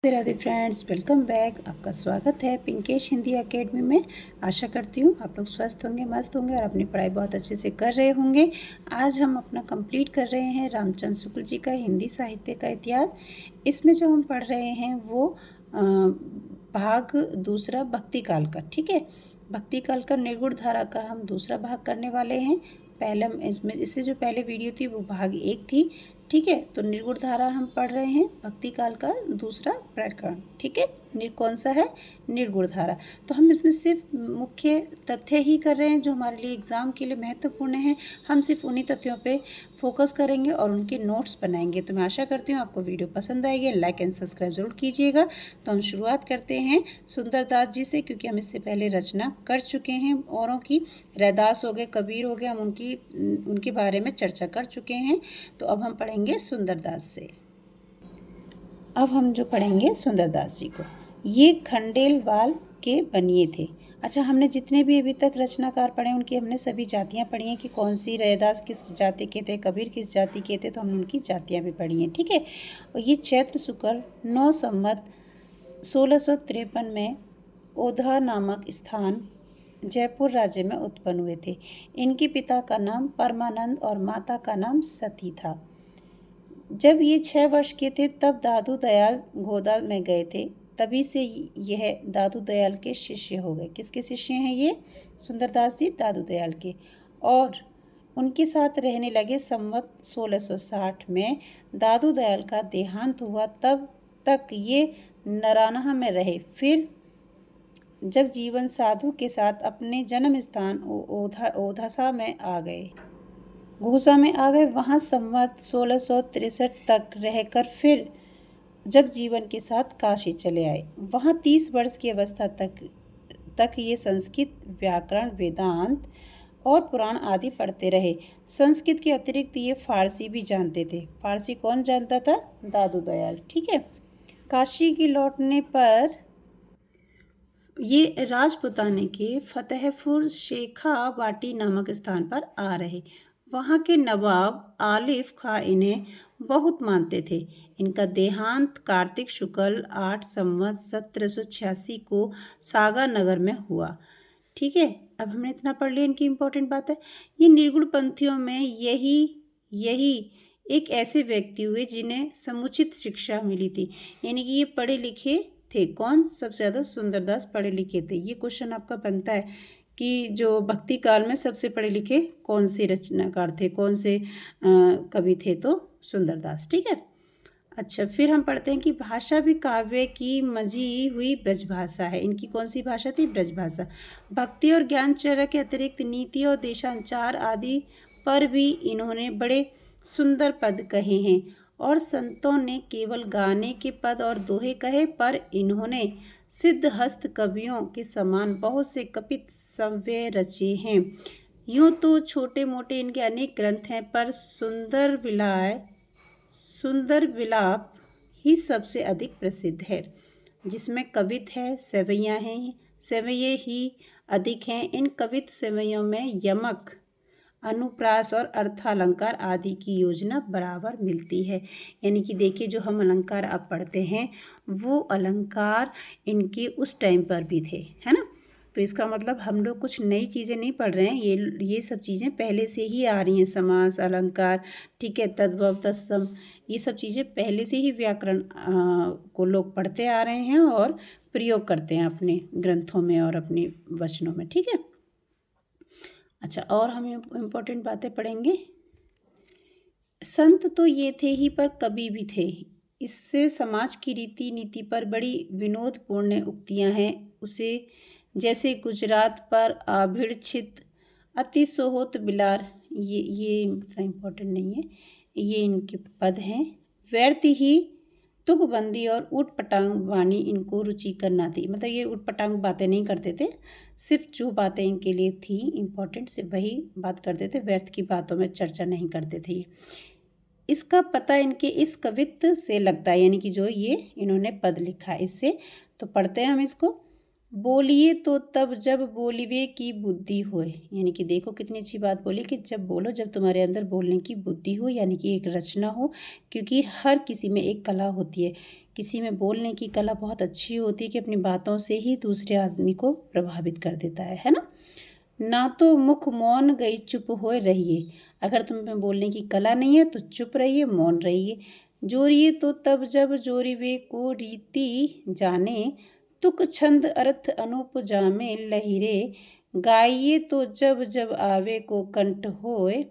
Radhe Radhe friends, welcome back. आपका स्वागत है पिंकेश हिंदी एकेडमी में। आशा करती हूँ आप लोग स्वस्थ होंगे, मस्त होंगे और अपनी पढ़ाई बहुत अच्छे से कर रहे होंगे। आज हम अपना कंप्लीट कर रहे हैं रामचंद्र शुक्ल जी का हिंदी साहित्य का इतिहास। इसमें जो हम पढ़ रहे हैं वो भाग दूसरा भक्ति काल का। ठीक है, भक्ति काल का निर्गुण धारा का हम दूसरा भाग करने वाले हैं। पहले हम इससे जो पहले वीडियो थी वो भाग 1 थी। ठीक है, तो निर्गुण धारा हम पढ़ रहे हैं भक्ति काल का दूसरा प्रकरण। ठीक है, कौन सा है? निर्गुण धारा। तो हम इसमें सिर्फ मुख्य तथ्य ही कर रहे हैं जो हमारे लिए एग्जाम के लिए महत्वपूर्ण है। हम सिर्फ उन्हीं तथ्यों पे फोकस करेंगे और उनके नोट्स बनाएंगे। तो मैं आशा करती हूँ आपको वीडियो पसंद आएगी। लाइक एंड सब्सक्राइब जरूर कीजिएगा। तो हम शुरुआत करते हैं सुंदरदास जी से, क्योंकि हम इससे पहले रचना कर चुके हैं औरों की। रैदास हो गए, कबीर हो गए, हम उनके बारे में चर्चा कर चुके हैं। तो अब हम पढ़ेंगे सुंदरदास से। अब हम जो पढ़ेंगे सुंदरदास जी को, ये खंडेलवाल के बनिए थे। अच्छा, हमने जितने भी अभी तक रचनाकार पढ़े उनकी हमने सभी जातियाँ पढ़ी हैं कि कौन सी, रैदास किस जाति के थे, कबीर किस जाति के थे, तो हमने उनकी जातियाँ भी पढ़ी हैं। ठीक है, और ये चैत्र शुक्ल 9 संवत 1653 में ओधा नामक स्थान जयपुर राज्य में उत्पन्न हुए थे। इनके पिता का नाम परमानंद और माता का नाम सती था। जब ये 6 वर्ष के थे तब दादू दयाल गोदा में गए थे। तभी से यह दादू दयाल के शिष्य हो गए। किसके शिष्य हैं ये? सुंदरदास जी दादू दयाल के। और उनके साथ रहने लगे। संवत 1660 में दादू दयाल का देहांत हुआ। तब तक ये नरानहा में रहे। फिर जगजीवन साधु के साथ अपने जन्म स्थान ओधासा में आ गए, घोसा में आ गए। वहाँ संवत 1663 तक रहकर फिर जगजीवन के साथ काशी चले आए। वहाँ 30 वर्ष की अवस्था तक ये संस्कृत, व्याकरण, वेदांत और पुराण आदि पढ़ते रहे। संस्कृत के अतिरिक्त ये फारसी भी जानते थे। फारसी कौन जानता था? दादू दयाल। ठीक है, काशी के लौटने पर ये राजपुताने के फतेहपुर शेखावाटी नामक स्थान पर आ रहे। वहाँ के नवाब आलिफ खां इन्हें बहुत मानते थे। इनका देहांत कार्तिक शुक्ल 8 संवत 1786 को सागर नगर में हुआ। ठीक है, अब हमने इतना पढ़ लिया। इनकी इम्पोर्टेंट बात है, ये निर्गुण पंथियों में यही एक ऐसे व्यक्ति हुए जिन्हें समुचित शिक्षा मिली थी। यानी कि ये पढ़े लिखे थे। कौन? सबसे ज़्यादा सुंदरदास पढ़े लिखे थे। ये क्वेश्चन आपका बनता है कि जो भक्ति काल में सबसे पढ़े लिखे कौन से रचनाकार थे, कौन से कवि थे? तो सुंदरदास। ठीक है, अच्छा, फिर हम पढ़ते हैं कि भाषा भी काव्य की मजी हुई ब्रजभाषा है। इनकी कौन सी भाषा थी? ब्रजभाषा। भक्ति और ज्ञानचर्या के अतिरिक्त नीति और देशाचार आदि पर भी इन्होंने बड़े सुंदर पद कहे हैं। और संतों ने केवल गाने के पद और दोहे कहे, पर इन्होंने सिद्धहस्त कवियों के समान बहुत से कपित सव्य रचे हैं। यूँ तो छोटे मोटे इनके अनेक ग्रंथ हैं, पर सुंदर विलाप ही सबसे अधिक प्रसिद्ध है, जिसमें कवित है, सेवैयाँ हैं, सेवैये ही अधिक हैं। इन कवित सेवैयों में यमक, अनुप्रास और अर्थालंकार आदि की योजना बराबर मिलती है। यानी कि देखिए, जो हम अलंकार अब पढ़ते हैं वो अलंकार इनके उस टाइम पर भी थे, है ना। तो इसका मतलब हम लोग कुछ नई चीज़ें नहीं पढ़ रहे हैं। ये सब चीज़ें पहले से ही आ रही हैं। समास, अलंकार, ठीक है, तद्भव, तत्सम, ये सब चीज़ें पहले से ही व्याकरण को लोग पढ़ते आ रहे हैं और प्रयोग करते हैं अपने ग्रंथों में और अपने वचनों में। ठीक है, अच्छा, और हम इम्पोर्टेंट बातें पढ़ेंगे। संत तो ये थे ही, पर कवि भी थे। इससे समाज की रीति नीति पर बड़ी विनोदपूर्ण उक्तियां हैं। उसे जैसे गुजरात पर आभिड़छित अति सोहोत बिलार, ये इतना इम्पोर्टेंट नहीं है, ये इनके पद हैं। व्यर्थ ही तुकबंदी और ऊट पटांग वाणी इनको रुचि करना थी। मतलब ये ऊट पटांग बातें नहीं करते थे, सिर्फ जो बातें इनके लिए थी इम्पोर्टेंट सिर्फ वही बात करते थे। व्यर्थ की बातों में चर्चा नहीं करते थे। इसका पता इनके इस कवित्व से लगता है, यानी कि जो ये इन्होंने पद लिखा है इससे। तो पढ़ते हैं हम इसको। बोलिए तो तब जब बोलिवे की बुद्धि होए। यानी कि देखो कितनी अच्छी बात बोली कि जब बोलो जब तुम्हारे अंदर बोलने की बुद्धि हो, यानी कि एक रचना हो। क्योंकि हर किसी में एक कला होती है। किसी में बोलने की कला बहुत अच्छी होती है कि अपनी बातों से ही दूसरे आदमी को प्रभावित कर देता है ना। ना तो मुख मौन गई चुप होए रहिए, अगर तुम में बोलने की कला नहीं है तो चुप रहिए, मौन रहिए। जोरिए तो तब जब जोरिवे को रीति जाने, तुक छंद अर्थ अनूप जामे लहिरे। गाइए तो जब जब आवे को कंठ होए,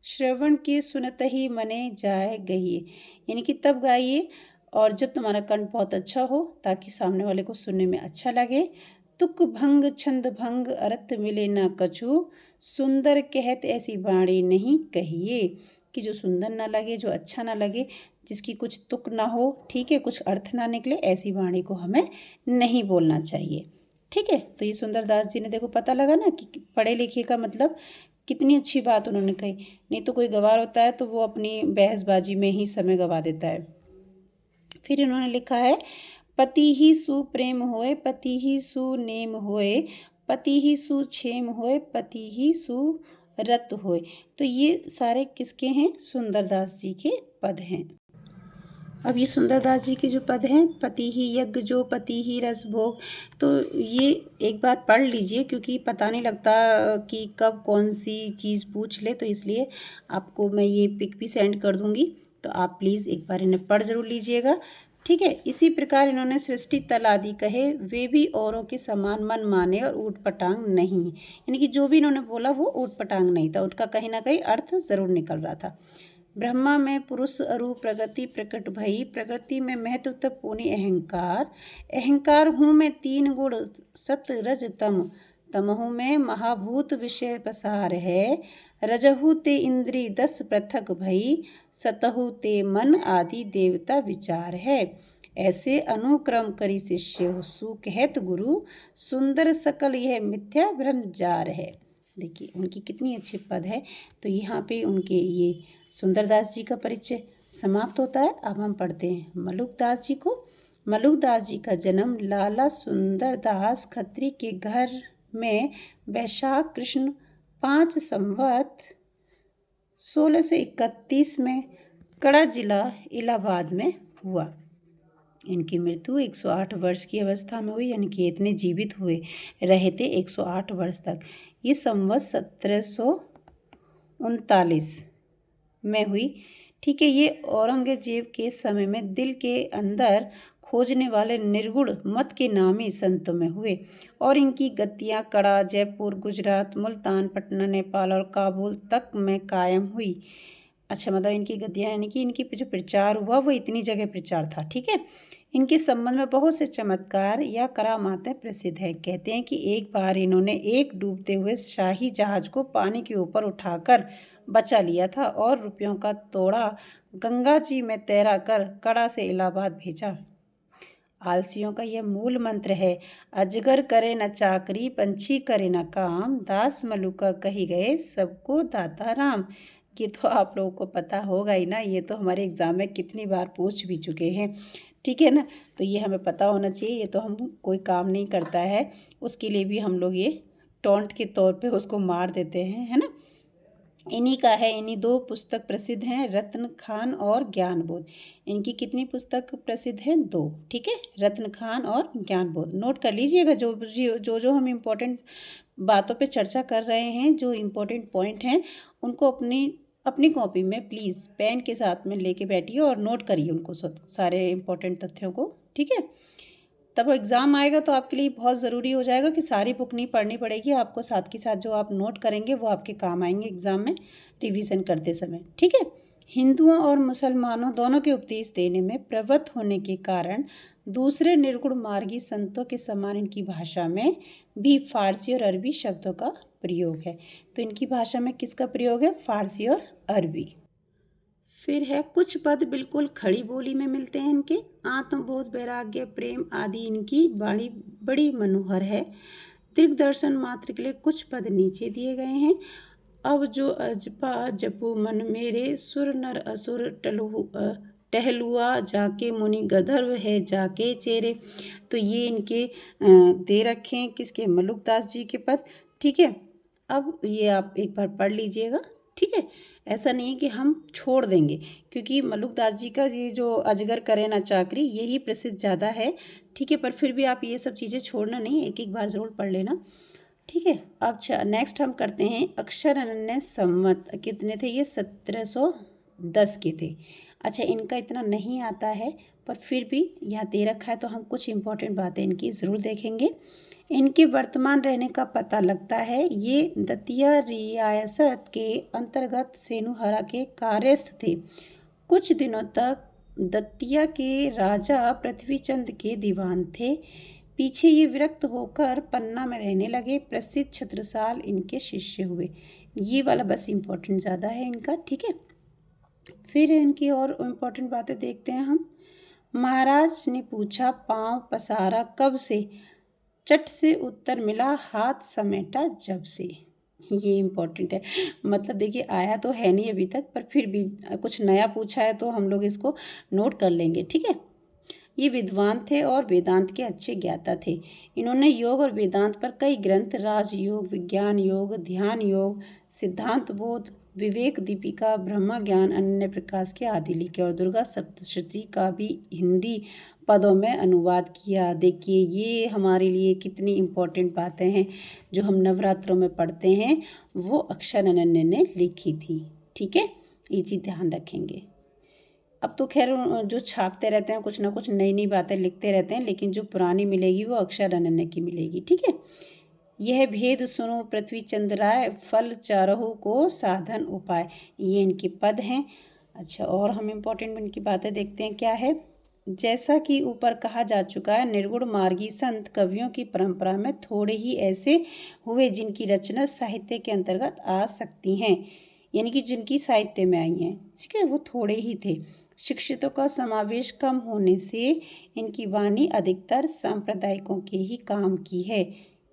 श्रवण की सुनत ही मने जाए गहिए। यानी कि तब गाइए और जब तुम्हारा कंठ बहुत अच्छा हो, ताकि सामने वाले को सुनने में अच्छा लगे। तुक भंग छंद भंग अर्थ मिले ना कछु, सुंदर कहत ऐसी बाणी नहीं कहिए। कि जो सुंदर ना लगे, जो अच्छा ना लगे, जिसकी कुछ तुक ना हो, ठीक है, कुछ अर्थ ना निकले, ऐसी वाणी को हमें नहीं बोलना चाहिए। ठीक है, तो ये सुंदरदास जी ने देखो पता लगा ना कि पढ़े लिखे का मतलब कितनी अच्छी बात उन्होंने कही। नहीं तो कोई गवार होता है तो वो अपनी बहसबाजी में ही समय गवा देता है। फिर इन्होंने लिखा है, पति ही सुप्रेम होए, पति ही सुनेम होए, पति ही सुक्षेम होए, पति ही सुरत होए। तो ये सारे किसके हैं? सुंदरदास जी के पद हैं। अब ये सुंदरदास जी के जो पद हैं, पति ही यज्ञ जो पति ही रस भोग, तो ये एक बार पढ़ लीजिए, क्योंकि पता नहीं लगता कि कब कौन सी चीज़ पूछ ले, तो इसलिए आपको मैं ये पिक भी सेंड कर दूंगी, तो आप प्लीज़ एक बार इन्हें पढ़ जरूर लीजिएगा। ठीक है, इसी प्रकार इन्होंने सृष्टि तल आदि कहे, वे भी औरों के समान मन माने और ऊट पटांग नहीं। यानी कि जो भी इन्होंने बोला वो ऊट पटांग नहीं था, उनका कहीं ना कहीं अर्थ ज़रूर निकल रहा था। ब्रह्मा में पुरुष अरु प्रगति प्रकट भई, प्रकृति में महत्व पूर्ण अहंकार, अहंकार हूँ में तीन गुण सत रज तम, तमहु में महाभूत विषय पसार है, रजहु ते इंद्री 10 पृथक भई, सतहु ते मन आदि देवता विचार है। ऐसे अनुक्रम करी शिष्य सु कहत गुरु, सुंदर सकल यह मिथ्या भ्रम जार है। देखिए उनकी कितनी अच्छी पद है। तो यहाँ पे उनके ये सुंदरदास जी का परिचय समाप्त होता है। अब हम पढ़ते हैं मलुकदास जी को। मलुकदास जी का जन्म लाला सुंदरदास खत्री के घर में वैशाख कृष्ण 5 संवत 1631 में कड़ा जिला इलाहाबाद में हुआ। इनकी मृत्यु 108 वर्ष की अवस्था में हुई, यानी कि इतने जीवित हुए रहे थे 108 वर्ष तक। ये संवत 1739 में हुई। ठीक है, ये औरंगजेब के समय में दिल के अंदर खोजने वाले निर्गुण मत के नामी संतों में हुए और इनकी गद्दियाँ कड़ा, जयपुर, गुजरात, मुल्तान, पटना, नेपाल और काबुल तक में कायम हुई। अच्छा, मतलब इनकी गद्दियाँ यानी कि इनकी जो प्रचार हुआ वो इतनी जगह प्रचार था। ठीक है, इनके संबंध में बहुत से चमत्कार या करामातें प्रसिद्ध हैं। कहते हैं कि एक बार इन्होंने एक डूबते हुए शाही जहाज को पानी के ऊपर उठाकर बचा लिया था और रुपयों का तोड़ा गंगा जी में तैरा कर कड़ा से इलाहाबाद भेजा। आलसियों का यह मूल मंत्र है, अजगर करे न चाकरी, पंछी करे न काम, दास मलुका कही गए सबको दाता राम। ये तो आप लोगों को पता होगा ही ना, ये तो हमारे एग्ज़ाम में कितनी बार पूछ भी चुके हैं। ठीक है ना, तो ये हमें पता होना चाहिए। ये तो हम कोई काम नहीं करता है उसके लिए भी हम लोग ये टॉन्ट के तौर पे उसको मार देते हैं, है ना। इन्हीं का है, इन्हीं 2 पुस्तक प्रसिद्ध हैं, रत्न खान और ज्ञानबोध। इनकी कितनी पुस्तक प्रसिद्ध हैं? 2। ठीक है, रत्न खान और ज्ञानबोध। नोट कर लीजिएगा जो हम इम्पोर्टेंट बातों पे चर्चा कर रहे हैं, जो इम्पोर्टेंट पॉइंट हैं उनको अपनी कॉपी में प्लीज़ पेन के साथ में लेके बैठिए और नोट करिए उनको, सारे इम्पोर्टेंट तथ्यों को। ठीक है, तब एग्ज़ाम आएगा तो आपके लिए बहुत ज़रूरी हो जाएगा कि सारी बुक नहीं पढ़नी पड़ेगी आपको, साथ के साथ जो आप नोट करेंगे वो आपके काम आएंगे एग्ज़ाम में रिवीजन करते समय। ठीक है, हिंदुओं और मुसलमानों दोनों के उपदेश देने में प्रवृत्त होने के कारण दूसरे निर्गुण मार्गी संतों के समान इनकी भाषा में भी फारसी और अरबी शब्दों का प्रयोग है। तो इनकी भाषा में किसका प्रयोग है? फारसी और अरबी। फिर है कुछ पद बिल्कुल खड़ी बोली में मिलते हैं इनके। आत्मबोध, वैराग्य, प्रेम आदि इनकी वाणी बड़ी मनोहर है। दिग्दर्शन मात्र के लिए कुछ पद नीचे दिए गए हैं। अब जो अजपा जपू मन मेरे, सुर नर असुर टहलुआ जाके, मुनि गंधर्व है जाके चेरे। तो ये इनके दे रखे हैं किसके? मलुकदास जी के पद। ठीक है, अब ये आप एक बार पढ़ लीजिएगा। ठीक है। ऐसा नहीं है कि हम छोड़ देंगे, क्योंकि मल्लुकदास जी का ये जो अजगर करे ना चाकरी यही प्रसिद्ध ज़्यादा है, ठीक है। पर फिर भी आप ये सब चीज़ें छोड़ना नहीं, एक एक बार ज़रूर पढ़ लेना, ठीक है। अब नेक्स्ट हम करते हैं अक्षर अनन्य संवत कितने थे, ये 1710 के थे। अच्छा, इनका इतना नहीं आता है, पर फिर भी यहाँ दे रखा है तो हम कुछ इम्पोर्टेंट बातें इनकी ज़रूर देखेंगे। इनके वर्तमान रहने का पता लगता है, ये दतिया रियासत के अंतर्गत सेनुहरा के कार्यस्थ थे। कुछ दिनों तक दतिया के राजा पृथ्वीचंद के दीवान थे। पीछे ये विरक्त होकर पन्ना में रहने लगे। प्रसिद्ध छत्रसाल इनके शिष्य हुए। ये वाला बस इम्पोर्टेंट ज़्यादा है इनका, ठीक है। फिर इनकी और इम्पोर्टेंट बातें देखते हैं हम। महाराज ने पूछा, पाँव पसारा कब से? चट से उत्तर मिला, हाथ समेटा जब से। ये इम्पोर्टेंट है, मतलब देखिए आया तो है नहीं अभी तक, पर फिर भी कुछ नया पूछा है तो हम लोग इसको नोट कर लेंगे, ठीक है। ये विद्वान थे और वेदांत के अच्छे ज्ञाता थे। इन्होंने योग और वेदांत पर कई ग्रंथ, राजयोग, विज्ञान योग, ध्यान योग, सिद्धांत बोध, विवेक दीपिका, ब्रह्म ज्ञान, अनन्य प्रकाश के आदि लिखे और दुर्गा सप्तशती का भी हिंदी पदों में अनुवाद किया। देखिए ये हमारे लिए कितनी इम्पोर्टेंट बातें हैं जो हम नवरात्रों में पढ़ते हैं, वो अक्षर अनन्य ने लिखी थी, ठीक है। ये चीज़ ध्यान रखेंगे। अब तो खैर जो छापते रहते हैं कुछ ना कुछ नई नई बातें लिखते रहते हैं, लेकिन जो पुरानी मिलेगी वो अक्षर अनन्य की मिलेगी, ठीक है। यह भेद सुनो पृथ्वी चंद राय, फल चारहु को साधन उपाय, ये इनके पद हैं। अच्छा, और हम इम्पोर्टेंट इनकी बातें देखते हैं क्या है। जैसा कि ऊपर कहा जा चुका है, निर्गुण मार्गी संत कवियों की परंपरा में थोड़े ही ऐसे हुए जिनकी रचना साहित्य के अंतर्गत आ सकती हैं, यानी कि जिनकी साहित्य में आई हैं, ठीक है, वो थोड़े ही थे। शिक्षितों का समावेश कम होने से इनकी वाणी अधिकतर सांप्रदायिकों के ही काम की है।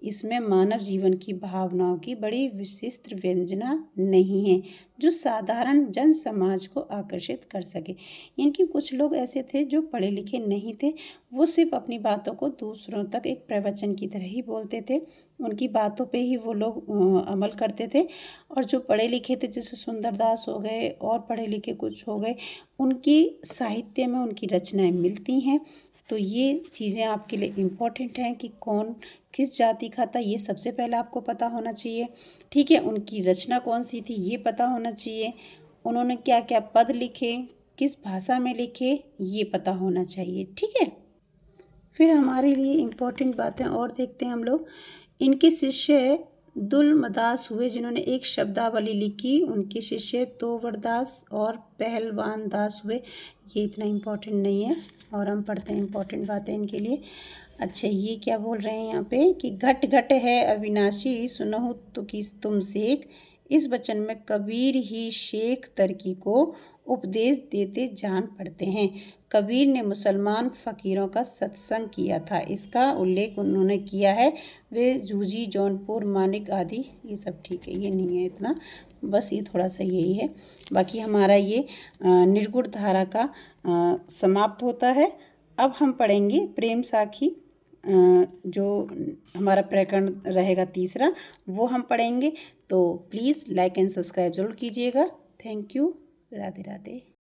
इसमें मानव जीवन की भावनाओं की बड़ी विशिष्ट व्यंजना नहीं है जो साधारण जन समाज को आकर्षित कर सके। इनके कुछ लोग ऐसे थे जो पढ़े लिखे नहीं थे, वो सिर्फ अपनी बातों को दूसरों तक एक प्रवचन की तरह ही बोलते थे, उनकी बातों पे ही वो लोग अमल करते थे। और जो पढ़े लिखे थे, जैसे सुंदरदास हो गए और पढ़े लिखे कुछ हो गए, उनकी साहित्य में उनकी रचनाएं मिलती हैं। तो ये चीज़ें आपके लिए इम्पॉर्टेंट हैं कि कौन किस जाति का था, ये सबसे पहले आपको पता होना चाहिए, ठीक है। उनकी रचना कौन सी थी ये पता होना चाहिए। उन्होंने क्या क्या पद लिखे, किस भाषा में लिखे, ये पता होना चाहिए, ठीक है। फिर हमारे लिए इम्पोर्टेंट बातें और देखते हैं हम लोग। इनके शिष्य दुलमदास हुए जिन्होंने एक शब्दावली लिखी, उनके शिष्य तोवरदास और पहलवान दास हुए। ये इतना इम्पोर्टेंट नहीं है, और हम पढ़ते हैं इम्पोर्टेंट बातें इनके लिए। अच्छा, ये क्या बोल रहे हैं यहाँ पे कि घट घट है अविनाशी, सुनहु तो कि तुम शेख। इस वचन में कबीर ही शेख तरकी को उपदेश देते जान पड़ते हैं। कबीर ने मुसलमान फ़कीरों का सत्संग किया था, इसका उल्लेख उन्होंने किया है। वे जूजी, जौनपुर, मानिक आदि, ये सब ठीक है, ये नहीं है इतना, बस ये थोड़ा सा यही है। बाकी हमारा ये निर्गुण धारा का समाप्त होता है। अब हम पढ़ेंगे प्रेम साखी, जो हमारा प्रकरण रहेगा तीसरा, वो हम पढ़ेंगे। तो प्लीज़ लाइक एंड सब्सक्राइब ज़रूर कीजिएगा। Thank you. राधे राधे।